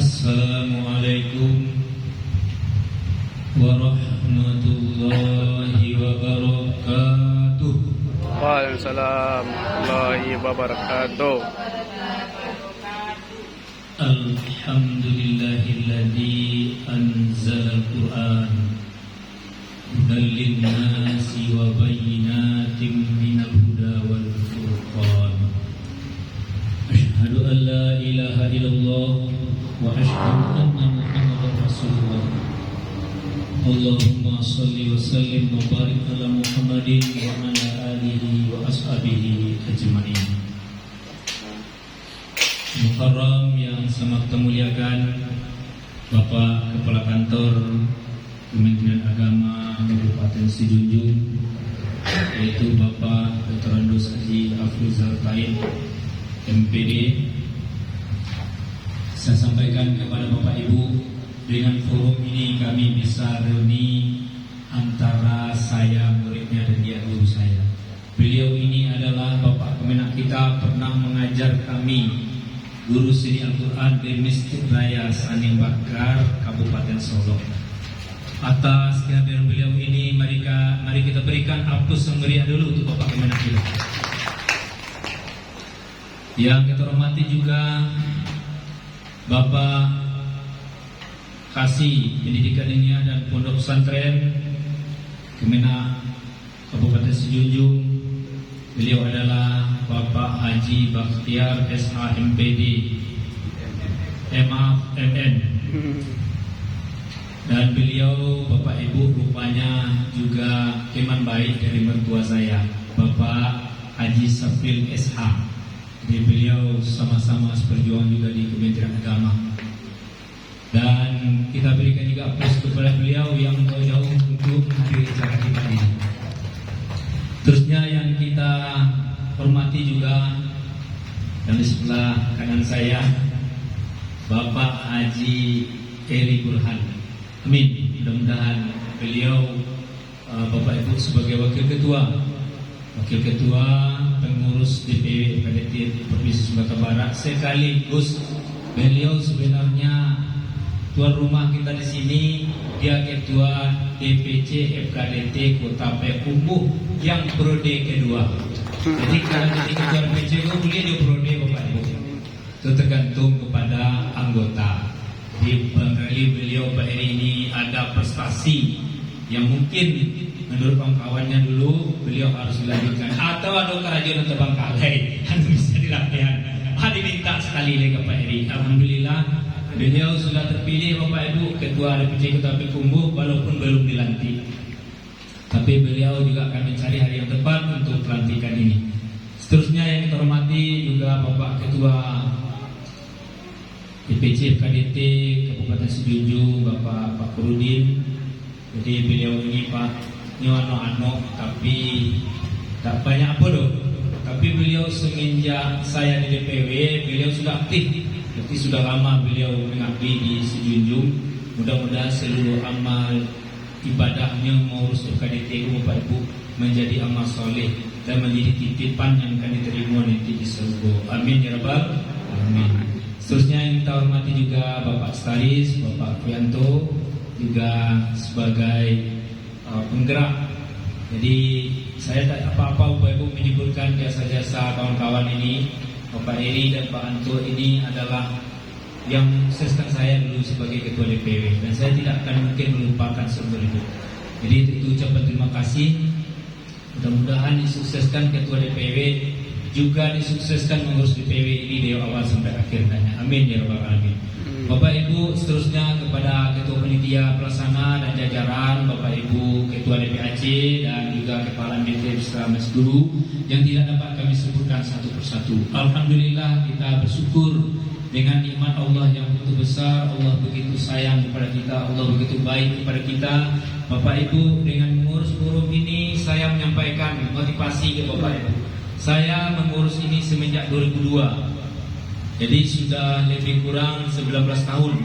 Assalamualaikum warahmatullahi wabarakatuh. Waalaikumsalam warahmatullahi wabarakatuh. Alhamdulillahilladzi anzalal Qur'an hudan linnasi wa bayyinatin minal huda wal furqan. Asyhadu an la ilaha illallah wa asyhadu anna Muhammadar Rasulullah. Allahumma shalli wa sallim wa barik ala Muhammadin wa ala alihi wa ashabihi ajma'in. Mukarram yang sangat termuliakan Bapak Kepala Kantor Kementerian Agama Kabupaten Sijunjung, yaitu Bapak Dr. Andus Haji Afrizal Taib MPD. Saya sampaikan kepada Bapak Ibu, dengan forum ini kami bisa reuni antara saya muridnya dan dia guru saya. Beliau ini adalah Bapak Kemenak kita, pernah mengajar kami guru seni Al-Quran di Masjid Raya Saning Bakar, Kabupaten Solo. Atas kehadiran beliau ini, mari kita berikan aplaus yang meriah dulu untuk Bapak Kemenak kita. Yang kita hormati juga Bapak Kasih Pendidikan Ilmiah dan Pondok Pesantren Kemenak Kabupaten Sijunjung. Beliau adalah Bapak Haji Bakhtiar SH MPD MN. Dan beliau Bapak Ibu rupanya juga teman baik dari mertua saya, Bapak Haji Safil SH. Jadi beliau sama-sama berjuang juga di Kementerian Agama. Dan kita berikan juga aplaus kepada beliau yang jauh untuk menghadiri acara kita ini. Terusnya yang kita hormati juga dan di sebelah kanan saya Bapak Haji Eri Burhan. Amin. Mudah-mudahan beliau Bapak Ibu sebagai Wakil Ketua pengurus DPW FKDT Provinsi Sumatera Barat, sekaligus beliau sebenarnya tuan rumah kita di sini. Dia Ketua DPC FKDT Kota Payakumbuh yang periode kedua. Jadi kalau jadi Ketua DPC itu boleh dia periode Bapak Ibu. Itu tergantung kepada anggota. Di barangkali beliau Pak Eri ini ada prestasi yang mungkin menurut kawan-kawannya dulu beliau harus dilanjutkan, atau ada kerajuan terbang kalai yang bisa dilakukan. Diminta sekali lagi Pak Eri. Alhamdulillah beliau sudah terpilih Bapak Ibu Ketua DPC Kota Payakumbuh walaupun belum dilantik. Tapi beliau juga akan mencari hari yang tepat untuk pelantikan ini. Seterusnya yang kita hormati juga Bapak Ketua DPC FKDT Kabupaten Sijunjung, Bapak Pak Kurudin. Jadi beliau ini Pak Nyoano tapi tak banyak apa dong. Tapi beliau semenjak saya di DPW beliau sudah aktif. Jadi sudah lama beliau mengabdi di Sijunjung. Mudah-mudahan seluruh amal ibadahnya mengurus FKDT Bapak Ibu menjadi amal soleh dan menjadi titipan yang akan diterima nanti di surga. Amin ya rabbal alamin. Seterusnya yang kita hormati juga Bapak Staris, Bapak Prianto, juga sebagai penggerak. Jadi saya tak apa-apa Bapak Ibu menyebutkan jasa-jasa kawan-kawan ini. Bapak Eri dan Pak Anto ini adalah yang sukseskan saya dulu sebagai Ketua DPW, dan saya tidak akan mungkin melupakan semua itu. Jadi itu ucapan terima kasih. Mudah-mudahan disukseskan Ketua DPW, juga disukseskan mengurus DPW ini dari awal sampai akhir. Amin ya rabbal alamin. Bapak Ibu, seterusnya kepada Ketua Panitia Pelaksana dan jajaran, Bapak Ibu Ketua DPAC dan juga Kepala DPW beserta Mas Guru yang tidak dapat kami sebutkan satu persatu. Alhamdulillah kita bersyukur dengan nikmat Allah yang begitu besar. Allah begitu sayang kepada kita, Allah begitu baik kepada kita. Bapak Ibu, dengan mengurus forum ini saya menyampaikan motivasi ke Bapak Ibu. Saya mengurus ini semenjak 2002. Jadi sudah lebih kurang 19 tahun.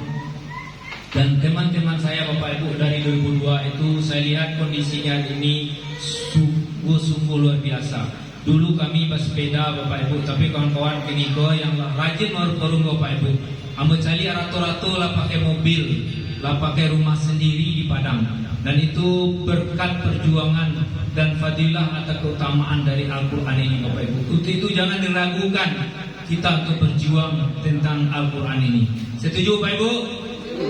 Dan teman-teman saya Bapak Ibu dari 2002 itu saya lihat kondisinya ini sungguh luar biasa. Dulu kami bersepeda Bapak Ibu, tapi kawan-kawan Keniko yang rajin menurut Bapak Ibu Amba cali rato-rato lah pakai mobil, lah pakai rumah sendiri di Padang. Dan itu berkat perjuangan dan fadilah atau keutamaan dari Al-Quran ini Bapak Ibu. Itu jangan diragukan kita untuk berjuang tentang Al-Quran ini. Setuju Bapak Ibu?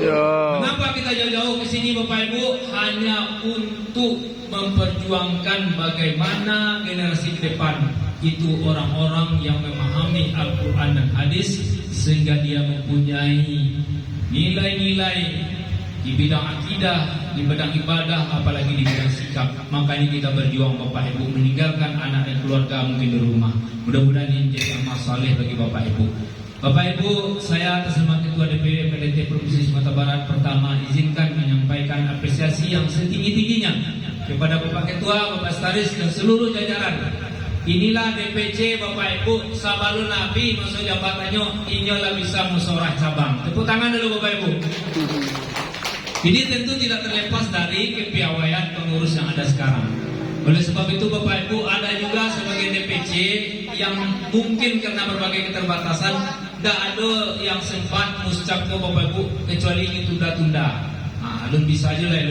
Ya. Kenapa kita jauh-jauh ke sini Bapak Ibu? Hanya untuk memperjuangkan bagaimana generasi ke depan itu orang-orang yang memahami Al-Quran dan hadis sehingga dia mempunyai nilai-nilai di bidang akidah, di bidang ibadah, apalagi di bidang sikap. Makanya kita berjuang Bapak Ibu, meninggalkan anak dan keluarga mungkin di rumah. Mudah-mudahan ini menjadi amal saleh bagi Bapak Ibu. Bapak Ibu, saya atas nama Ketua DPW PDT Provinsi Sumatera Barat pertama izinkan menyampaikan apresiasi yang setinggi-tingginya kepada Bapak Ketua, Bapak Staris dan seluruh jajaran. Inilah DPC Bapak Ibu, sabalun Nabi masuk jabatannya, inilah bisa musyawarah cabang. Tepuk tangan dulu Bapak Ibu. Ini tentu tidak terlepas dari kepiawaian pengurus yang ada sekarang. Oleh sebab itu Bapak Ibu, ada juga sebagai DPC yang mungkin karena berbagai keterbatasan tidak ada yang sempat muscap ke Bapak Ibu kecuali ini tunda-tunda. Alun bisa aja lah,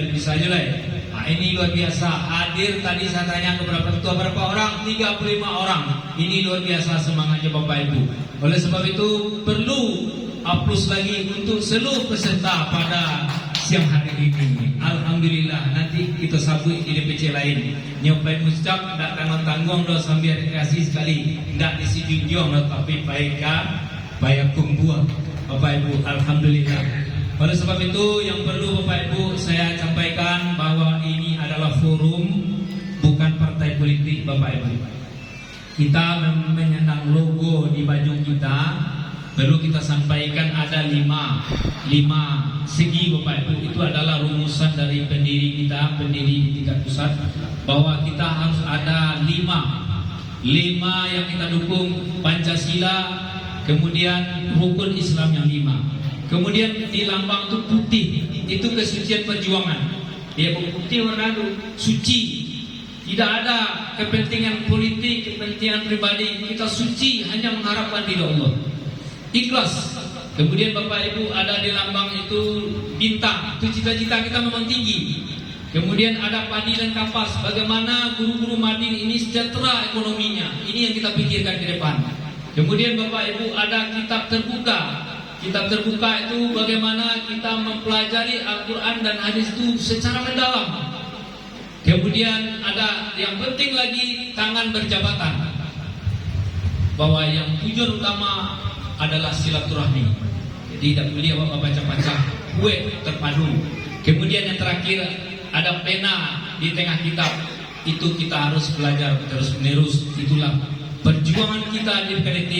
ini luar biasa. Hadir tadi saya tanya kepada ketua berapa orang? 35 orang. Ini luar biasa semangatnya Bapak Ibu. Oleh sebab itu perlu aplaus lagi untuk seluruh peserta pada siang hari ini. Alhamdulillah, nanti kita sambut di DPC lain. Nyobai muscap tidak tanggung-tanggung dah sambil rekreasi sekali. Tidak disijunjung tapi baik kumbuah Bapak Ibu. Alhamdulillah. Oleh sebab itu yang perlu Bapak Ibu saya sampaikan bahwa ini adalah forum bukan partai politik Bapak Ibu. Kita menyandang logo di baju kita. Perlu kita sampaikan ada lima segi Bapak Ibu. Itu adalah rumusan dari pendiri kita, pendiri di tingkat pusat, bahwa kita harus ada lima yang kita dukung: Pancasila, kemudian rukun Islam yang 5. Kemudian di lambang itu putih, itu kesucian perjuangan. Dia putih warna suci. Tidak ada kepentingan politik, kepentingan pribadi. Kita suci hanya mengharapkan ridha Allah. Ikhlas. Kemudian Bapak Ibu ada di lambang itu bintang. Itu cita-cita kita memang tinggi. Kemudian ada padi dan kapas. Bagaimana guru-guru Madin ini sejahtera ekonominya. Ini yang kita pikirkan ke depan. Kemudian Bapak Ibu ada kitab terbuka. Kitab terbuka itu bagaimana kita mempelajari Al-Quran dan hadis itu secara mendalam. Kemudian ada yang penting lagi, tangan berjabatan. Bahwa yang tujuan utama adalah silaturahmi. Jadi tidak boleh baca-baca kue terpadu. Kemudian yang terakhir ada pena di tengah kitab. Itu kita harus belajar terus menerus. Itulah perjuangan kita di PDT.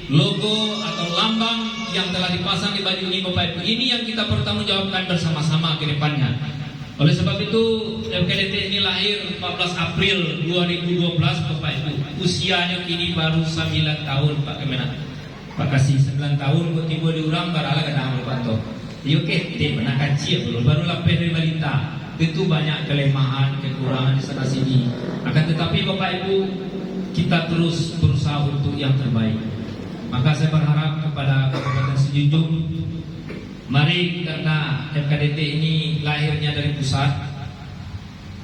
Logo atau lambang yang telah dipasang di baju ini Bapak Ibu, ini yang kita pertanggungjawabkan bersama-sama ke depannya. Oleh sebab itu PDT ini lahir 14 April 2012 Bapak Ibu. Usianya kini baru 9 tahun Pak Kemenak. Pak kasih 9 tahun kok tiba diurang barala ke dalam Pak. Yo kete pernah kecil belum baru lapeh dari balita. Itu banyak kelemahan, kekurangan di sana sini. Akan tetapi Bapak Ibu, kita terus berusaha untuk yang terbaik. Maka saya berharap kepada Kabupaten Sejunjung, mari karena FKDT ini lahirnya dari pusat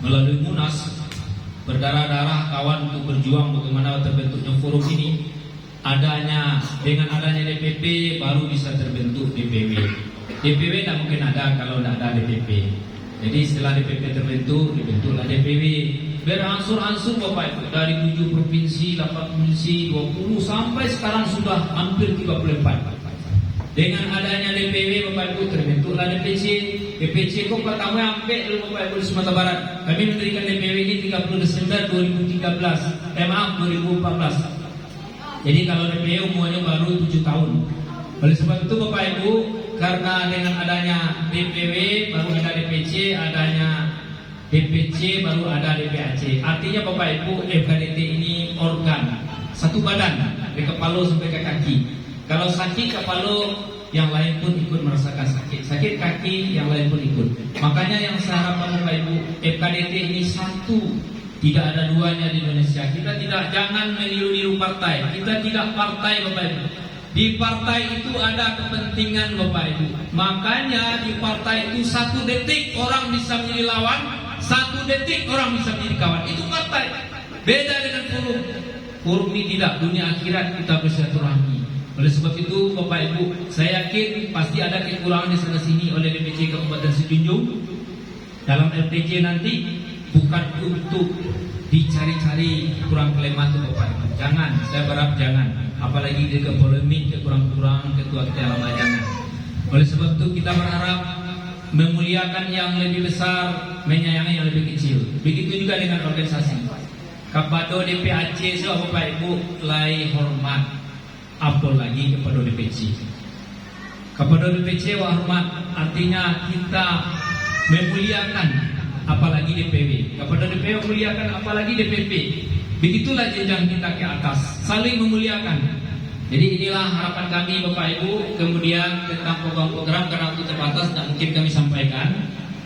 melalui Munas, berdarah-darah kawan untuk berjuang bagaimana terbentuknya forum ini. Dengan adanya DPP baru bisa terbentuk DPW. DPW tidak mungkin ada kalau tidak ada DPP. Jadi setelah DPP terbentuk, dibentuklah DPW. Berangsur-angsur Bapak Ibu, dari 7 provinsi, 8 provinsi, 20 sampai sekarang sudah hampir 34. Dengan adanya DPW Bapak Ibu terbentuklah DPC. DPC kok pertama sampai dulu Bapak Ibu di Sumatera Barat. Kami mendirikan DPW ini 30 Desember 2014. Jadi kalau DPW umurnya baru 7 tahun. Oleh sebab itu Bapak Ibu, karena dengan adanya DPW baru ada DPC, adanya DPC baru ada DPAC. Artinya Bapak Ibu, FKDT ini organ satu badan dari kepala sampai ke kaki. Kalau sakit kepala, yang lain pun ikut merasakan sakit. Sakit kaki, yang lain pun ikut. Makanya yang saya harapkan Bapak Ibu, FKDT ini satu, tidak ada duanya di Indonesia. Kita jangan meniru-niru partai. Kita tidak partai Bapak Ibu. Di partai itu ada kepentingan Bapak Ibu. Makanya di partai itu 1 detik orang bisa menjadi lawan, 1 detik orang bisa menjadi kawan. Itu partai. Beda dengan forum. Forum ini tidak, dunia akhirat kita bersilaturahmi. Oleh sebab itu Bapak Ibu, saya yakin pasti ada kekurangan di sana sini oleh DPC Kabupaten Sejunjung. Dalam LPJ nanti bukan untuk dicari-cari kurang kelemahan itu Bapak Ibu. Jangan, saya berharap jangan. Apalagi dia ke polemik, ke kurang-kurang, ketua lama, jangan. Oleh sebab itu kita berharap memuliakan yang lebih besar, menyayangi yang lebih kecil. Begitu juga dengan organisasi. Kepada DPAC semua Bapak Ibu lai hormat, apalagi kepada DPC. Kepada DPC hormat artinya kita memuliakan, apalagi DPW. Kepada DPW memuliakan, apalagi DPP. Begitulah jenjang kita ke atas, saling memuliakan. Jadi inilah harapan kami Bapak Ibu. Kemudian tentang program-program, karena waktu terbatas tidak mungkin kami sampaikan.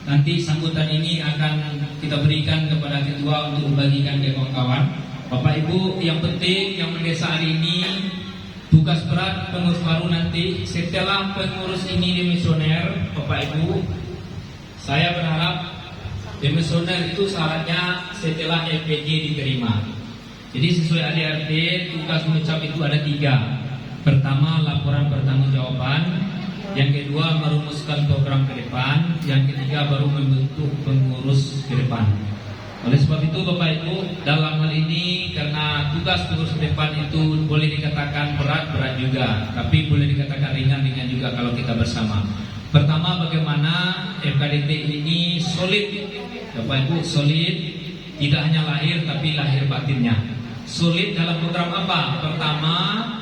Nanti sambutan ini akan kita berikan kepada ketua untuk membagikan ke kawan-kawan. Bapak Ibu, yang penting yang mendesak hari ini, tugas berat pengurus baru nanti setelah pengurus ini dimisioner. Bapak Ibu, saya berharap dimisioner itu syaratnya setelah LPG diterima. Jadi sesuai ADRT, tugas mengucap itu ada 3. Pertama, laporan pertanggungjawaban. Yang kedua, merumuskan program ke depan. Yang ketiga, baru membentuk pengurus ke depan. Oleh sebab itu Bapak Ibu, dalam hal ini karena tugas pengurus ke depan itu boleh dikatakan berat juga, tapi boleh dikatakan ringan juga kalau kita bersama. Pertama, bagaimana FKDT ini solid, Bapak Ibu, solid, tidak hanya lahir tapi lahir batinnya. Solid dalam program apa? Pertama,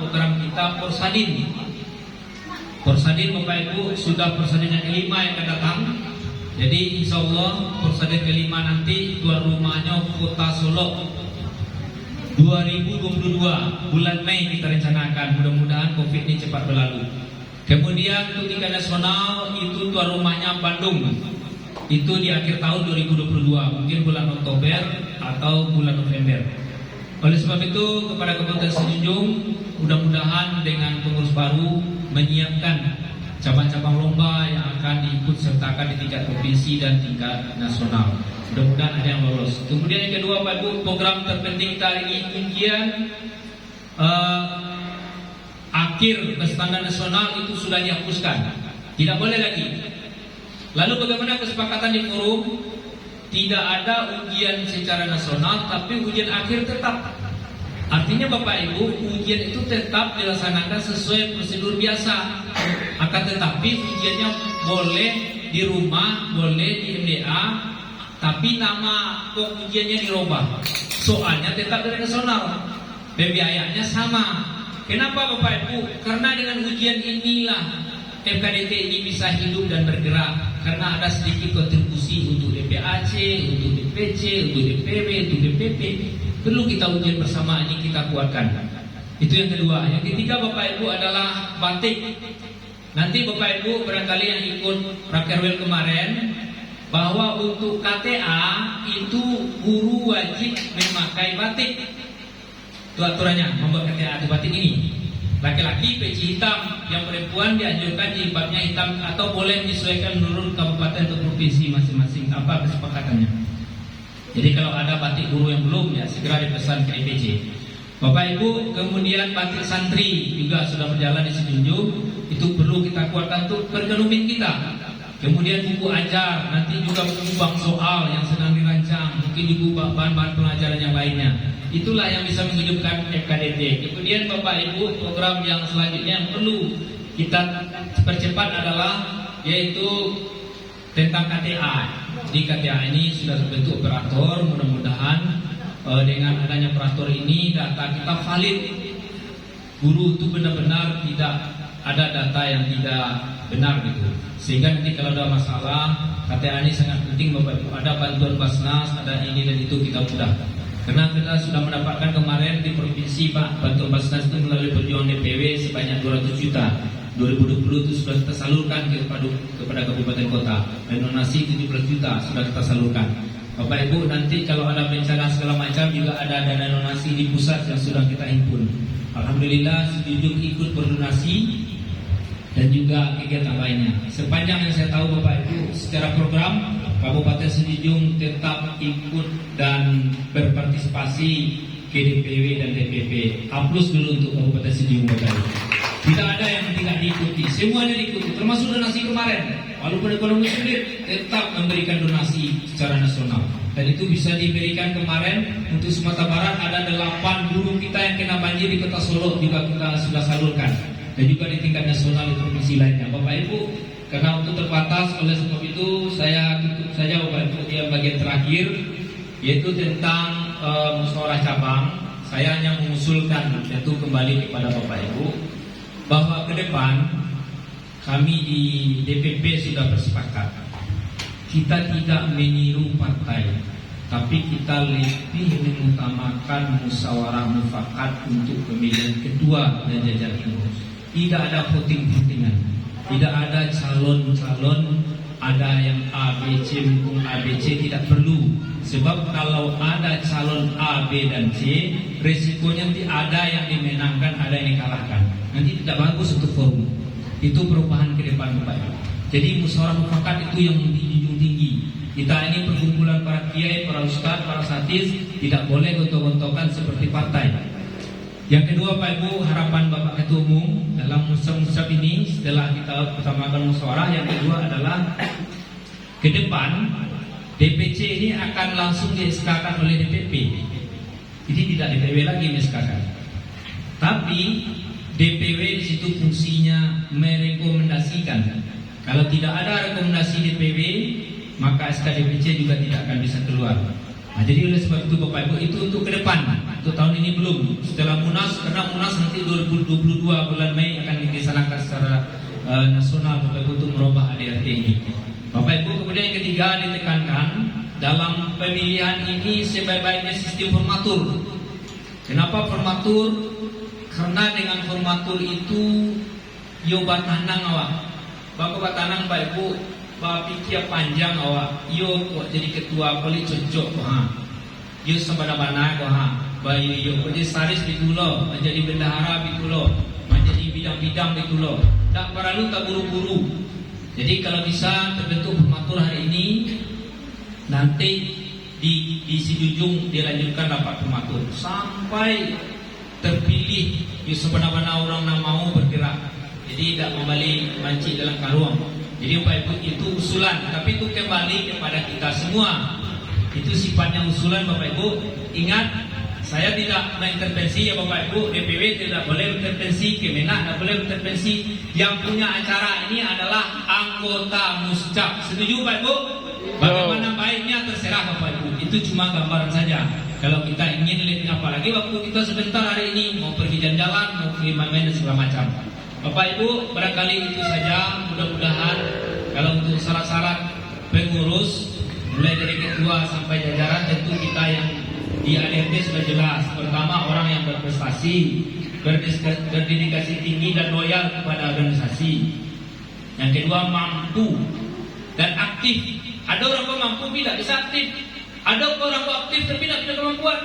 program kita Porsadin. Porsadin Bapak Ibu, sudah Porsadin yang ke-5 yang akan datang. Jadi insya Allah Porsadin ke-5 nanti tuan rumahnya Kota Solo 2022 bulan Mei kita rencanakan. Mudah-mudahan COVID ini cepat berlalu. Kemudian untuk tingkat nasional itu tuan rumahnya Bandung. Itu di akhir tahun 2022, mungkin bulan Oktober atau bulan November. Oleh sebab itu kepada Kabupaten Sejunjung, mudah-mudahan dengan pengurus baru menyiapkan cabang-cabang lomba yang akan diikut sertakan di tingkat provinsi dan tingkat nasional. Mudah-mudahan ada yang lolos. Kemudian yang kedua Pak Ibu, program terpenting kita hari ini ujian akhir berstandar nasional itu sudah dihapuskan. Tidak boleh lagi. Lalu bagaimana kesepakatan di forum? Tidak ada ujian secara nasional, tapi ujian akhir tetap. Artinya Bapak Ibu, ujian itu tetap dilaksanakan sesuai prosedur biasa. Akan tetapi ujiannya boleh di rumah, boleh di MDA, tapi nama ujiannya dirubah. Soalnya tetap dari nasional, biayanya sama. Kenapa Bapak Ibu? Karena dengan ujian inilah FKDT ini bisa hidup dan bergerak. Karena ada sedikit kontribusi untuk DPAC, untuk DPC, untuk DPW, untuk DPP. Perlu kita ujian bersama ini, kita kuatkan. Itu yang kedua. Yang ketiga Bapak Ibu adalah batik. Nanti Bapak Ibu barangkali yang ikut Rakerwil kemarin, bahwa untuk KTA itu guru wajib memakai batik. Itu aturannya, membuat KTA itu batik ini. Laki-laki peci hitam, yang perempuan dianjurkan jilbabnya hitam atau boleh disesuaikan menurut kabupaten atau provinsi masing-masing. Apa kesepakatannya? Jadi kalau ada batik guru yang belum, ya segera dipesan ke IPC. Bapak Ibu, kemudian batik santri juga sudah berjalan di Sejunjung. Itu perlu kita kuatkan untuk perekonomian kita. Kemudian buku ajar, nanti juga buku bank soal yang sedang dirancang, mungkin juga bahan-bahan pelajaran yang lainnya. Itulah yang bisa menghidupkan FKDT. Kemudian Bapak Ibu, program yang selanjutnya yang perlu kita percepat adalah yaitu tentang KTA. Di KTA ini sudah terbentuk operator. Mudah-mudahan dengan adanya operator ini data kita valid. Guru itu benar-benar tidak ada data yang tidak benar gitu. Sehingga nanti kalau ada masalah, KTA ini sangat penting Bapak Ibu. Ada bantuan Basnas, ada ini dan itu kita mudah. Karena kita sudah mendapatkan kemarin di provinsi Pak, bantuan Basnas itu melalui perjuangan DPW sebanyak 200 juta. 2020 itu sudah kita salurkan kepada kabupaten kota. Dan donasi 17 juta sudah kita salurkan. Bapak Ibu, nanti kalau ada bencana segala macam juga ada dana donasi di pusat yang sudah kita himpun. Alhamdulillah si Junjung ikut berdonasi dan juga kegiatan lainnya. Sepanjang yang saya tahu Bapak Ibu, secara program Kabupaten Sijunjung tetap ikut dan berpartisipasi ke DPW dan DPP. Aplaus dulu untuk Kabupaten Sijunjung Bapak Ibu. Tidak ada yang tidak diikuti, semuanya diikuti, termasuk donasi kemarin. Walaupun ekonomi sulit, tetap memberikan donasi secara nasional. Dan itu bisa diberikan kemarin untuk Sumatera Barat ada 8 guru kita yang kena banjir di Kota Solo juga kita sudah salurkan. Dan juga di tingkat nasional di provinsi lainnya. Bapak Ibu, karena waktu terbatas, oleh sebab itu saya tutup saja Bapak Ibu yang bagian terakhir, yaitu tentang musyawarah cabang. Saya hanya mengusulkan yaitu kembali kepada Bapak Ibu bahwa ke depan kami di DPP sudah bersepakat kita tidak meniru partai, tapi kita lebih mengutamakan musyawarah mufakat untuk pemilihan ketua dan jajaran pengurus. Tidak ada voting-votingan, tidak ada calon-calon, ada yang ABC mendukung ABC, tidak perlu. Sebab kalau ada calon A, B, dan C, resikonya nanti ada yang dimenangkan, ada yang dikalahkan. Nanti tidak bagus untuk forum. Itu perubahan ke depan Bapak Ibu. Jadi musyawarah mufakat itu yang dijunjung tinggi. Kita ini perkumpulan para kiai, para ustadz, para satis, tidak boleh gontok-gontokan seperti partai. Yang kedua Pak Ibu, harapan Bapak Ketua Umum dalam musyawarah ini setelah kita pertamakan musyawarah, yang kedua adalah ke depan DPC ini akan langsung di-SK-kan oleh DPP. Jadi tidak DPW lagi di-SK-kan. Tapi DPW di situ fungsinya merekomendasikan. Kalau tidak ada rekomendasi DPW, maka SK DPC juga tidak akan bisa keluar. Nah, jadi oleh sebab itu Bapak Ibu, itu untuk ke depan. Untuk tahun ini belum. Setelah Munas, karena Munas nanti 2022 bulan Mei akan dilaksanakan secara nasional Bapak Ibu untuk merubah ADRT ini. Bapak Ibu, kemudian yang ketiga ditekankan dalam pemilihan ini sebaik-baiknya sistem formatur. Kenapa formatur? Karena dengan formatur itu yo batanang awak. Bapak batanang Bapak Ibu, Bapak pikir panjang awak, yo kok jadi ketua polik cocok kok ha. Yo sabana-bana kok ha. Bayu yo kok jadi saris bitulo, menjadi bendahara bitulo, menjadi bidang-bidang bitulo. Tak perlu tak buru-buru. Jadi kalau bisa terbentuk formatur hari ini, nanti di Sijunjung dilanjutkan rapat formatur sampai terpilih yo sabana-bana orang yang mau bergerak. Jadi tidak kembali mancing dalam karung. Jadi Bapak Ibu itu usulan, tapi itu kembali kepada kita semua. Itu sifatnya usulan Bapak Ibu. Ingat, saya tidak mengintervensi ya Bapak Ibu. DPW tidak boleh intervensi, Kemenak tidak boleh intervensi. Yang punya acara ini adalah anggota Muscap. Setuju Bapak Ibu? Bagaimana baiknya terserah Bapak Ibu. Itu cuma gambaran saja. Kalau kita ingin lebih apalagi waktu kita sebentar hari ini mau pergi jalan-jalan, mau pergi main-main dan segala macam. Bapak Ibu, barangkali itu saja. Mudah-mudahan kalau untuk syarat-syarat pengurus mulai dari ketua sampai jajaran, tentu kita yang di ADRT sudah jelas. Pertama, orang yang berprestasi, berdedikasi tinggi dan loyal kepada organisasi. Yang kedua, mampu dan aktif. Ada orang yang mampu tidak bisa aktif. Ada orang yang aktif tapi tidak punya kemampuan.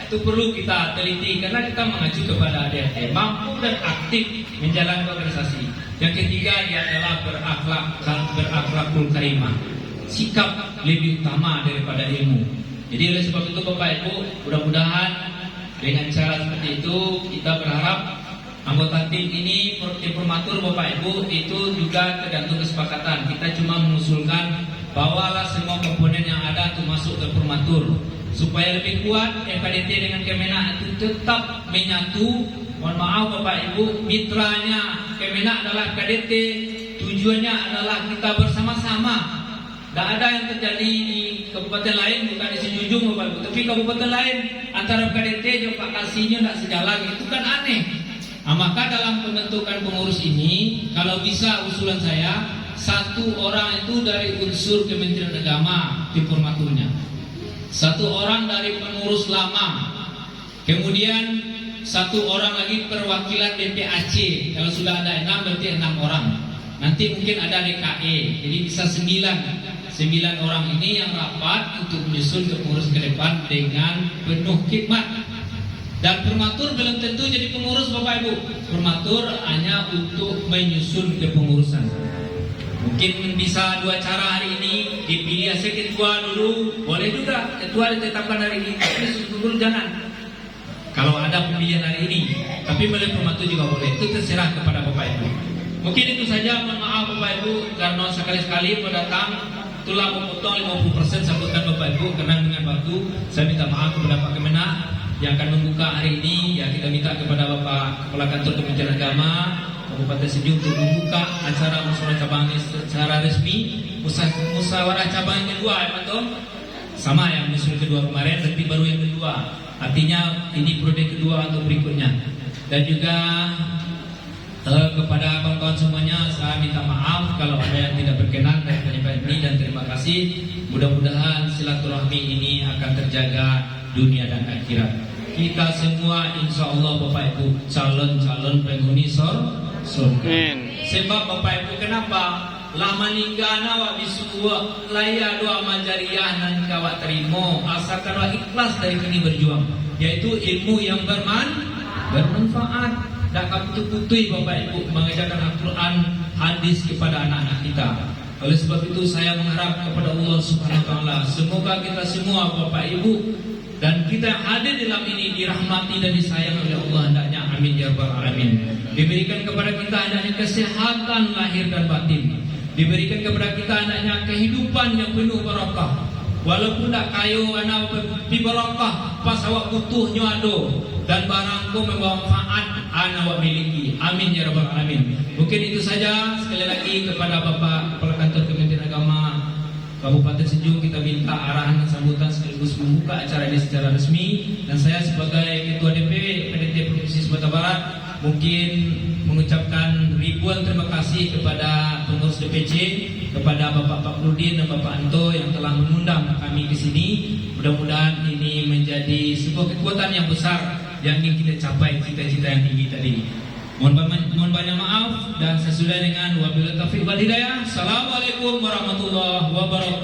Itu perlu kita teliti karena kita mengacu kepada ADRT, mampu dan aktif menjalankan organisasi. Yang ketiga, dia adalah berakhlakul karimah, sikap lebih utama daripada ilmu. Jadi oleh sebab itu Bapak Ibu, mudah-mudahan dengan cara seperti itu kita berharap anggota tim ini, tim formatur Bapak Ibu itu juga tergantung kesepakatan. Kita cuma mengusulkan bawalah semua komponen yang ada untuk masuk ke formatur. Supaya lebih kuat, FKDT dengan Kemenak itu tetap menyatu. Mohon maaf Bapak Ibu, mitranya Kemenak adalah FKDT. Tujuannya adalah kita bersama-sama. Tidak ada yang terjadi di kabupaten lain, bukan di Sijunjung Bapak Ibu. Tapi kabupaten lain, antara FKDT dan Pak Kasihnya tidak sejalan, itu kan aneh. Nah, maka dalam pembentukan pengurus ini, kalau bisa usulan saya, satu orang itu dari unsur Kementerian Agama di formaturnya. Satu orang dari pengurus lama, kemudian satu orang lagi perwakilan DPAC. Kalau sudah ada 6 berarti 6 orang. Nanti mungkin ada DKE, jadi bisa 9 orang ini yang rapat untuk menyusun ke pengurus ke depan dengan penuh khidmat. Dan prematur belum tentu jadi pengurus Bapak Ibu. Prematur hanya untuk menyusun kepengurusan. Mungkin bisa 2 cara hari ini, dipilih aja ketua dulu, boleh juga ketua ditetapkan hari ini, tapi dulu jangan. Kalau ada pemilihan hari ini, tapi boleh prematur juga boleh, itu terserah kepada Bapak Ibu. Mungkin itu saja, mohon maaf Bapak Ibu, karena sekali-sekali mau datang, itulah memotong 50% sambutan Bapak Ibu, karena dengan waktu, saya minta maaf kepada Pak Kemenak, yang akan membuka hari ini, ya kita minta kepada Bapak Kepala Kantor Kementerian Agama Kabupaten Sejuk untuk membuka acara musyawarah cabang ini secara resmi. Musyawarah cabang yang kedua ya Pak Tom, sama yang musim kedua kemarin, tapi baru yang kedua. Artinya ini periode kedua untuk berikutnya. Dan juga kepada kawan-kawan semuanya saya minta maaf kalau ada yang tidak berkenan dari penyampaian ini, dan terima kasih. Mudah-mudahan silaturahmi ini akan terjaga dunia dan akhirat. Kita semua insya Allah Bapak Ibu calon-calon penghuni surga. Sebab Bapak Ibu kenapa? Lama ninggana wa bisuwa laya doa majariah nan kawat terimo asalkan wa ikhlas dari kini berjuang, yaitu ilmu yang bermanfaat. Dan putu-putui Bapak Ibu mengajarkan Al-Quran, hadis kepada anak-anak kita. Oleh sebab itu saya mengharap kepada Allah Subhanahu Wa Taala, semoga kita semua Bapak Ibu dan kita yang hadir dalam ini dirahmati dan disayang oleh Allah hendaknya, amin ya rabbal alamin. Diberikan kepada kita hendaknya kesehatan lahir dan batin, diberikan kepada kita hendaknya kehidupan yang penuh barakah. Walaupun tak kayu anak berbarakah, pas awak butuhnya ado dan barangku membawa manfaat anak awak miliki. Amin ya rabbal alamin. Mungkin itu saja. Sekali lagi kepada Bapak Kepala Kantor Kementerian Agama Kabupaten Sejuk kita minta arahan dan sambutan sekaligus membuka acara ini secara resmi. Dan saya sebagai Ketua DPW PDT Provinsi Sumatera Barat mungkin mengucapkan ribuan terima kasih kepada pengurus DPC, kepada Bapak Rudin dan Bapak Anto yang telah mengundang kami ke sini. Mudah-mudahan ini menjadi sebuah kekuatan yang besar yang ingin kita capai, cita-cita yang tinggi tadi. Mohon banyak maaf dan sesudah dengan wabillahi taufiq wal hidayah. Assalamualaikum warahmatullahi wabarakatuh.